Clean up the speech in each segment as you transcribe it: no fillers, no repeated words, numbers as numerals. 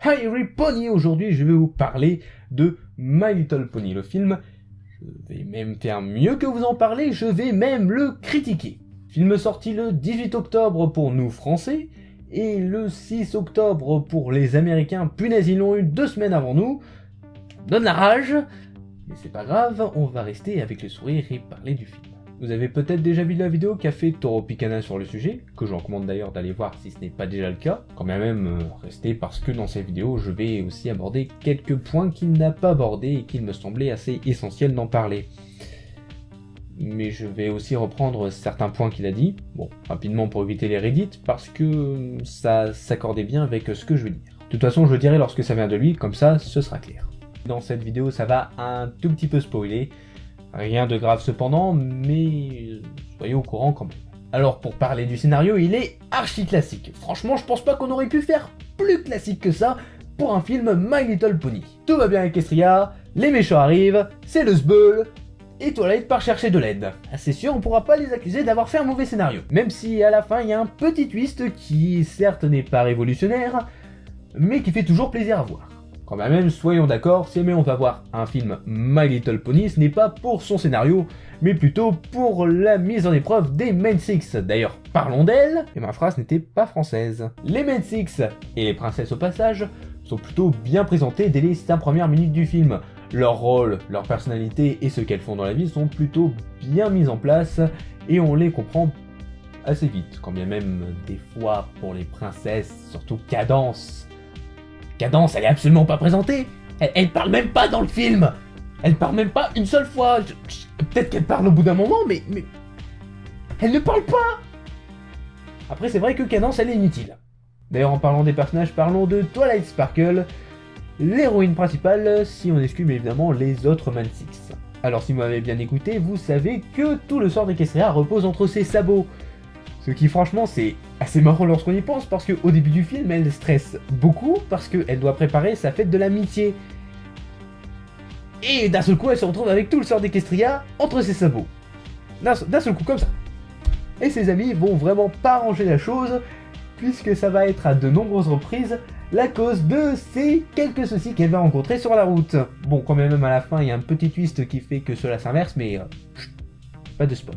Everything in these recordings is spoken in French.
Hi Everybody, aujourd'hui je vais vous parler de My Little Pony, le film. Je vais même faire mieux que vous en parler, je vais même le critiquer. Film sorti le 18 octobre pour nous français, et le 6 octobre pour les américains, punaise ils l'ont eu 2 semaines avant nous. Donne la rage, mais c'est pas grave, on va rester avec le sourire et parler du film. Vous avez peut-être déjà vu la vidéo qu'a fait Toro Picana sur le sujet, que je vous recommande d'ailleurs d'aller voir si ce n'est pas déjà le cas. Quand même restez parce que dans cette vidéo je vais aussi aborder quelques points qu'il n'a pas abordés et qu'il me semblait assez essentiel d'en parler. Mais je vais aussi reprendre certains points qu'il a dit, bon, rapidement pour éviter les Reddit, parce que ça s'accordait bien avec ce que je veux dire. De toute façon je le dirai lorsque ça vient de lui, comme ça ce sera clair. Dans cette vidéo ça va un tout petit peu spoiler, rien de grave cependant, mais soyez au courant quand même. Alors pour parler du scénario, il est archi classique. Franchement, je pense pas qu'on aurait pu faire plus classique que ça pour un film My Little Pony. Tout va bien avec Estrella, les méchants arrivent, c'est le sbeul, et Twilight part chercher de l'aide. C'est sûr, on pourra pas les accuser d'avoir fait un mauvais scénario. Même si à la fin il y a un petit twist qui certes n'est pas révolutionnaire, mais qui fait toujours plaisir à voir. Quand même, soyons d'accord, si jamais on va voir un film My Little Pony, ce n'est pas pour son scénario, mais plutôt pour la mise en épreuve des Main Six. D'ailleurs, parlons d'elle, et ma phrase n'était pas française. Les Main Six, et les princesses au passage, sont plutôt bien présentés dès les 5 premières minutes du film. Leur rôle, leur personnalité et ce qu'elles font dans la vie sont plutôt bien mis en place, et on les comprend assez vite, quand bien même des fois pour les princesses, surtout Cadence, elle est absolument pas présentée. Elle parle même pas dans le film. Elle parle même pas une seule fois. Peut-être qu'elle parle au bout d'un moment, mais elle ne parle pas. Après, c'est vrai que Cadence, elle est inutile. D'ailleurs, en parlant des personnages, parlons de Twilight Sparkle, l'héroïne principale, si on exclut évidemment les autres Man Six. Alors, si vous m'avez bien écouté, vous savez que tout le sort d'Equestria repose entre ses sabots. Ce qui franchement c'est assez marrant lorsqu'on y pense parce qu'au début du film elle stresse beaucoup parce qu'elle doit préparer sa fête de l'amitié. Et d'un seul coup elle se retrouve avec tout le sort d'Equestria entre ses sabots. D'un seul coup comme ça. Et ses amis vont vraiment pas arranger la chose puisque ça va être à de nombreuses reprises la cause de ces quelques soucis qu'elle va rencontrer sur la route. Bon quand même à la fin il y a un petit twist qui fait que cela s'inverse mais pas de spoil.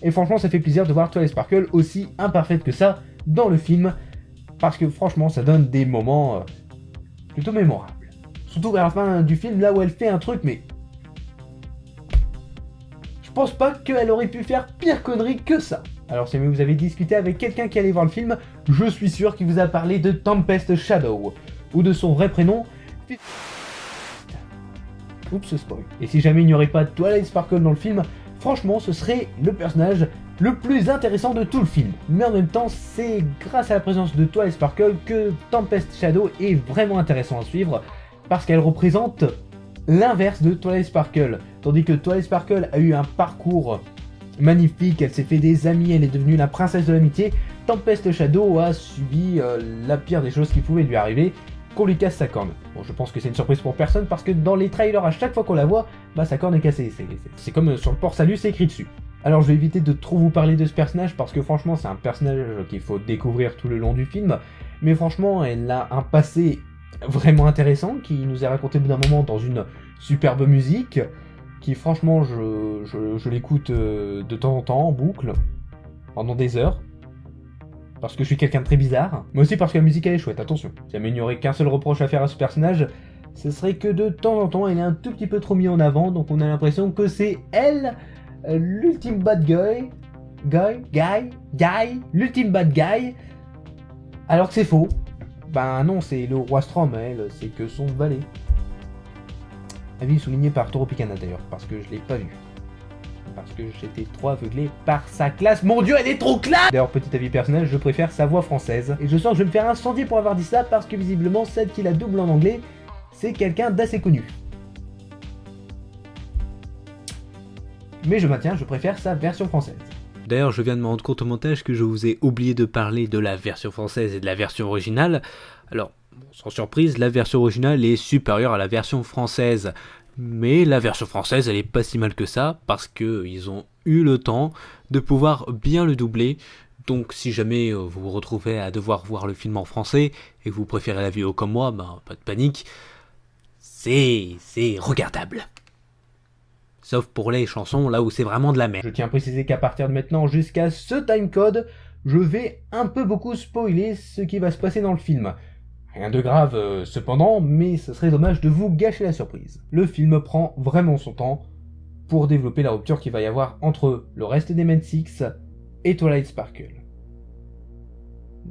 Et franchement ça fait plaisir de voir Twilight Sparkle aussi imparfaite que ça dans le film, parce que franchement ça donne des moments plutôt mémorables. Surtout vers la fin du film là où elle fait un truc mais... Je pense pas qu'elle aurait pu faire pire connerie que ça. Alors si vous avez discuté avec quelqu'un qui allait voir le film, je suis sûr qu'il vous a parlé de Tempest Shadow, ou de son vrai prénom... Oups, spoil. Et si jamais il n'y aurait pas Twilight Sparkle dans le film, franchement, ce serait le personnage le plus intéressant de tout le film. Mais en même temps, c'est grâce à la présence de Twilight Sparkle que Tempest Shadow est vraiment intéressant à suivre, parce qu'elle représente l'inverse de Twilight Sparkle. Tandis que Twilight Sparkle a eu un parcours magnifique, elle s'est fait des amis, elle est devenue la princesse de l'amitié, Tempest Shadow a subi la pire des choses qui pouvaient lui arriver, qu'on lui casse sa corne. Bon, je pense que c'est une surprise pour personne parce que dans les trailers, à chaque fois qu'on la voit, bah sa corne est cassée. C'est comme sur le port salut, c'est écrit dessus. Alors je vais éviter de trop vous parler de ce personnage parce que franchement c'est un personnage qu'il faut découvrir tout le long du film. Mais franchement elle a un passé vraiment intéressant qui nous est raconté au bout d'un moment dans une superbe musique qui franchement je l'écoute de temps en temps en boucle pendant des heures. Parce que je suis quelqu'un de très bizarre, mais aussi parce que la musique elle est chouette, attention. Si jamais il n'y aurait qu'un seul reproche à faire à ce personnage, ce serait que de temps en temps elle est un tout petit peu trop mise en avant, donc on a l'impression que c'est elle, l'ultime bad guy, l'ultime bad guy, alors que c'est faux. Ben non, c'est le roi Strom, elle, c'est que son valet. Avis souligné par Toro Picana d'ailleurs, parce que je l'ai pas vu. Parce que j'étais trop aveuglé par sa classe. Mon dieu, elle est trop classe! D'ailleurs, petit avis personnel, je préfère sa voix française. Et je sens que je vais me faire incendier pour avoir dit ça, parce que visiblement, celle qui la double en anglais, c'est quelqu'un d'assez connu. Mais je maintiens, je préfère sa version française. D'ailleurs, je viens de me rendre compte au montage que je vous ai oublié de parler de la version française et de la version originale. Alors, sans surprise, la version originale est supérieure à la version française. Mais la version française, elle est pas si mal que ça, parce qu'ils ont eu le temps de pouvoir bien le doubler, Donc si jamais vous vous retrouvez à devoir voir le film en français et que vous préférez la vidéo comme moi, ben pas de panique, c'est regardable. Sauf pour les chansons là où c'est vraiment de la merde. Je tiens à préciser qu'à partir de maintenant jusqu'à ce timecode, je vais un peu beaucoup spoiler ce qui va se passer dans le film. Rien de grave cependant, mais ce serait dommage de vous gâcher la surprise. Le film prend vraiment son temps pour développer la rupture qu'il va y avoir entre le reste des Men Six et Twilight Sparkle.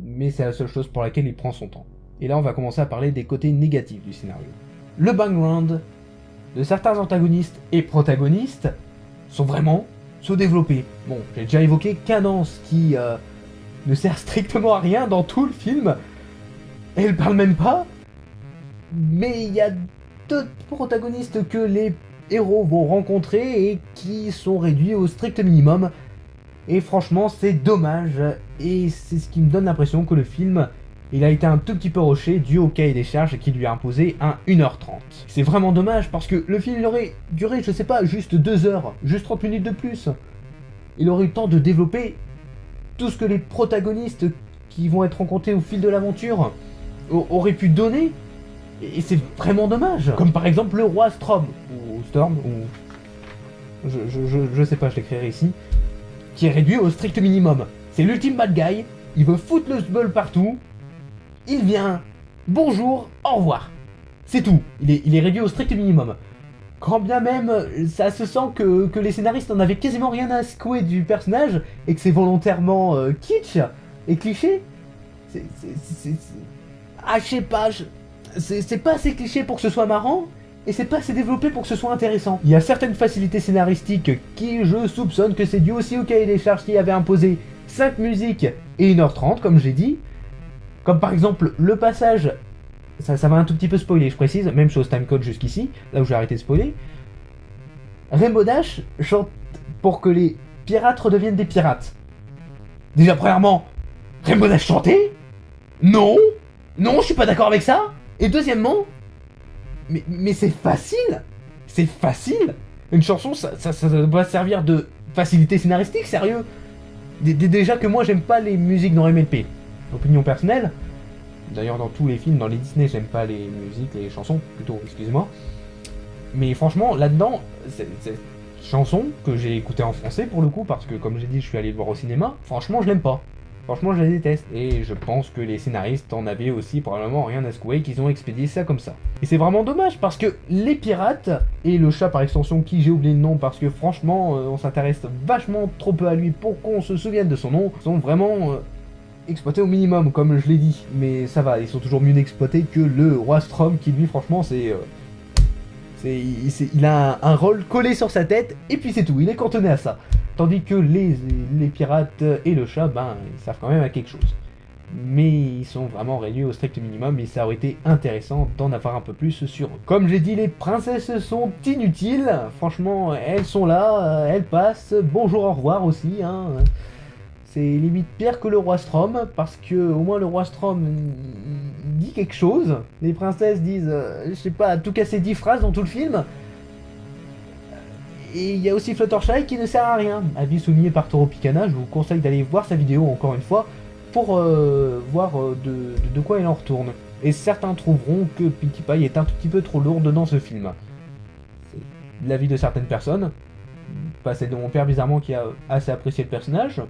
Mais c'est la seule chose pour laquelle il prend son temps. Et là on va commencer à parler des côtés négatifs du scénario. Le background de certains antagonistes et protagonistes sont vraiment sous-développés. Bon, j'ai déjà évoqué Cadence qui ne sert strictement à rien dans tout le film. Elle parle même pas. Mais il y a d'autres protagonistes que les héros vont rencontrer et qui sont réduits au strict minimum. Et franchement, c'est dommage. Et c'est ce qui me donne l'impression que le film, il a été un tout petit peu rushé dû au cahier des charges qui lui a imposé un 1h30. C'est vraiment dommage parce que le film il aurait duré, je sais pas, juste 2 heures, juste 30 minutes de plus. Il aurait eu le temps de développer tout ce que les protagonistes qui vont être rencontrés au fil de l'aventure auraient pu donner. Et c'est vraiment dommage. Comme par exemple le roi Storm, ou Storm, ou... Je sais pas, je l'écrirai ici. Qui est réduit au strict minimum. C'est l'ultime bad guy, il veut foutre le sbull partout. Il vient, bonjour, au revoir. C'est tout, il est réduit au strict minimum. Quand bien même, ça se sent que les scénaristes en avaient quasiment rien à secouer du personnage, et que c'est volontairement kitsch et cliché. Ah, je sais pas, c'est pas assez cliché pour que ce soit marrant, et c'est pas assez développé pour que ce soit intéressant. Il y a certaines facilités scénaristiques qui, je soupçonne que c'est dû aussi au cahier des charges qui avait imposé 5 musiques et 1h30, comme j'ai dit. Comme par exemple le passage, ça va un tout petit peu spoiler, je précise, même chose timecode jusqu'ici, là où j'ai arrêté de spoiler. Rainbow Dash chante pour que les pirates redeviennent des pirates. Déjà premièrement, Rainbow Dash chantait ? Non, je suis pas d'accord avec ça. Et deuxièmement, mais c'est facile. C'est facile. Une chanson, ça doit servir de facilité scénaristique, sérieux. Déjà que moi j'aime pas les musiques dans MLP. Opinion personnelle. D'ailleurs dans tous les films, dans les Disney, j'aime pas les musiques, les chansons, plutôt, excusez-moi. Mais franchement, là-dedans, cette chanson que j'ai écoutée en français pour le coup, parce que comme j'ai dit, je suis allé le voir au cinéma, franchement je l'aime pas. Franchement, je la déteste. Et je pense que les scénaristes en avaient aussi probablement rien à secouer, qu'ils ont expédié ça comme ça. Et c'est vraiment dommage, parce que les pirates, et le chat par extension, qui j'ai oublié le nom, parce que franchement, on s'intéresse vachement trop peu à lui pour qu'on se souvienne de son nom, sont vraiment exploités au minimum, comme je l'ai dit. Mais ça va, ils sont toujours mieux exploités que le roi Strom, qui lui, franchement, il a un rôle collé sur sa tête, et puis c'est tout, il est cantonné à ça. Tandis que les pirates et le chat, ben, ils servent quand même à quelque chose. Mais ils sont vraiment réduits au strict minimum, et ça aurait été intéressant d'en avoir un peu plus sur eux. Comme j'ai dit, les princesses sont inutiles. Franchement, elles sont là, elles passent. Bonjour, au revoir aussi, hein. C'est limite pire que le roi Strom, parce que au moins le roi Strom dit quelque chose. Les princesses disent, je sais pas, tout casser 10 phrases dans tout le film. Et il y a aussi Fluttershy qui ne sert à rien. Avis souligné par Toro Picana, je vous conseille d'aller voir sa vidéo encore une fois pour voir de quoi il en retourne. Et certains trouveront que Pinkie Pie est un tout petit peu trop lourde dans ce film. C'est l'avis de certaines personnes. Pas celle de mon père bizarrement qui a assez apprécié le personnage.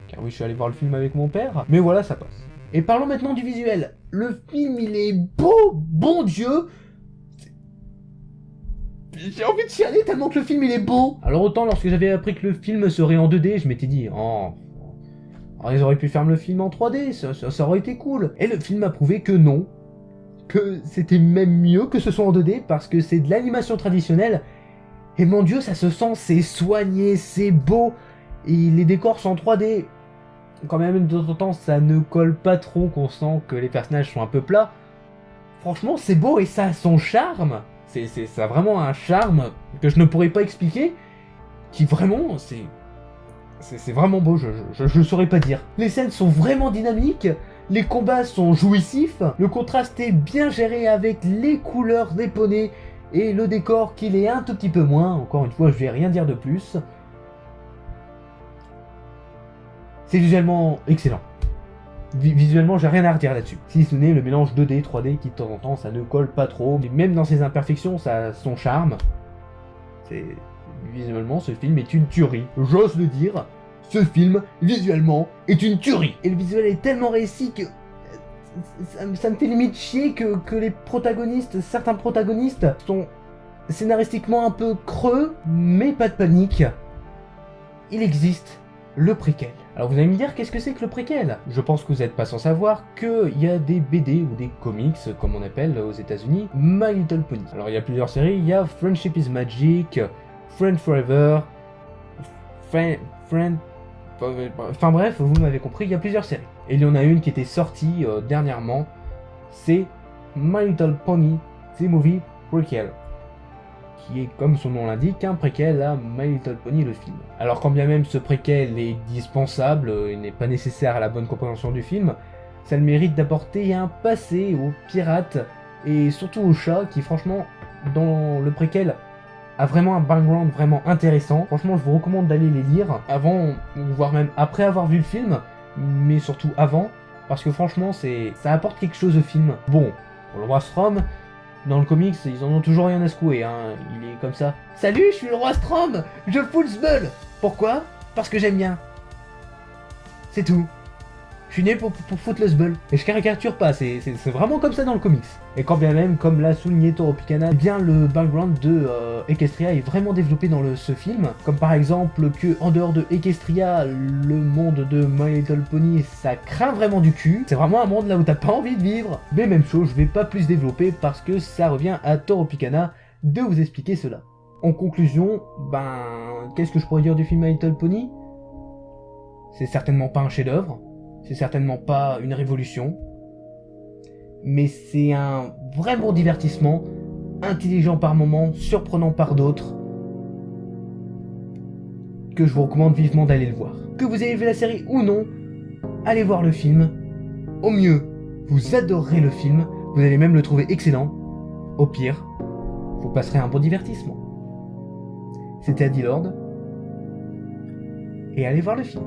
Car oui, je suis allé voir le film avec mon père. Mais voilà, ça passe. Et parlons maintenant du visuel. Le film, il est beau, bon Dieu. J'ai envie de chialer tellement que le film il est beau. Alors autant lorsque j'avais appris que le film serait en 2D, je m'étais dit ils auraient pu faire le film en 3D, ça aurait été cool. Et le film a prouvé que non, que c'était même mieux que ce soit en 2D parce que c'est de l'animation traditionnelle. Et mon Dieu, ça se sent, c'est soigné, c'est beau. Et les décors sont en 3D. Quand même de temps en temps, ça ne colle pas trop, qu'on sent que les personnages sont un peu plats. Franchement, c'est beau et ça a son charme. Ça a vraiment un charme que je ne pourrais pas expliquer, qui vraiment, c'est vraiment beau, je saurais pas dire. Les scènes sont vraiment dynamiques, les combats sont jouissifs, le contraste est bien géré avec les couleurs des poneys et le décor qui l'est un tout petit peu moins, encore une fois je vais rien dire de plus. C'est visuellement excellent. Visuellement, j'ai rien à redire là-dessus. Si ce n'est le mélange 2D, 3D qui de temps en temps ça ne colle pas trop. Mais même dans ses imperfections, ça a son charme. Visuellement, ce film est une tuerie. J'ose le dire, ce film, visuellement, est une tuerie. Et le visuel est tellement réussi que ça me fait limite chier que les protagonistes, certains protagonistes, sont scénaristiquement un peu creux, mais pas de panique. Il existe le préquel. Alors vous allez me dire, qu'est-ce que c'est que le préquel? Je pense que vous n'êtes pas sans savoir qu'il y a des BD ou des comics, comme on appelle aux États-Unis, My Little Pony. Alors il y a plusieurs séries, il y a Friendship is Magic, Friend Forever, Enfin bref, vous m'avez compris, il y a plusieurs séries. Et il y en a une qui était sortie dernièrement, c'est My Little Pony, The Movie Prequel, qui est, comme son nom l'indique, un préquel à My Little Pony le film. Alors quand bien même ce préquel est dispensable et n'est pas nécessaire à la bonne compréhension du film, ça a le mérite d'apporter un passé aux pirates et surtout aux chats qui franchement, dans le préquel, a vraiment un background vraiment intéressant. Franchement, je vous recommande d'aller les lire avant, voire même après avoir vu le film, mais surtout avant, parce que franchement, ça apporte quelque chose au film. Bon, pour le roi Strom, dans le comics, ils en ont toujours rien à secouer, hein. Il est comme ça. Salut, je suis le roi Strom, je fous le sbeul. Pourquoi? Parce que j'aime bien. C'est tout. Je suis né pour foutre le sbeul. Et je caricature pas, c'est vraiment comme ça dans le comics. Et quand bien même, comme l'a souligné Toru Picana, eh bien le background de Equestria est vraiment développé dans ce film. Comme par exemple que en dehors de Equestria, le monde de My Little Pony, ça craint vraiment du cul. C'est vraiment un monde là où t'as pas envie de vivre. Mais même chose, je vais pas plus développer parce que ça revient à Toru Picana de vous expliquer cela. En conclusion, qu'est-ce que je pourrais dire du film My Little Pony? C'est certainement pas un chef-d'œuvre. C'est certainement pas une révolution, mais c'est un vrai bon divertissement, intelligent par moments, surprenant par d'autres, que je vous recommande vivement d'aller le voir. Que vous ayez vu la série ou non, allez voir le film. Au mieux, vous adorerez le film, vous allez même le trouver excellent. Au pire, vous passerez un bon divertissement. C'était Adi Lord, et allez voir le film.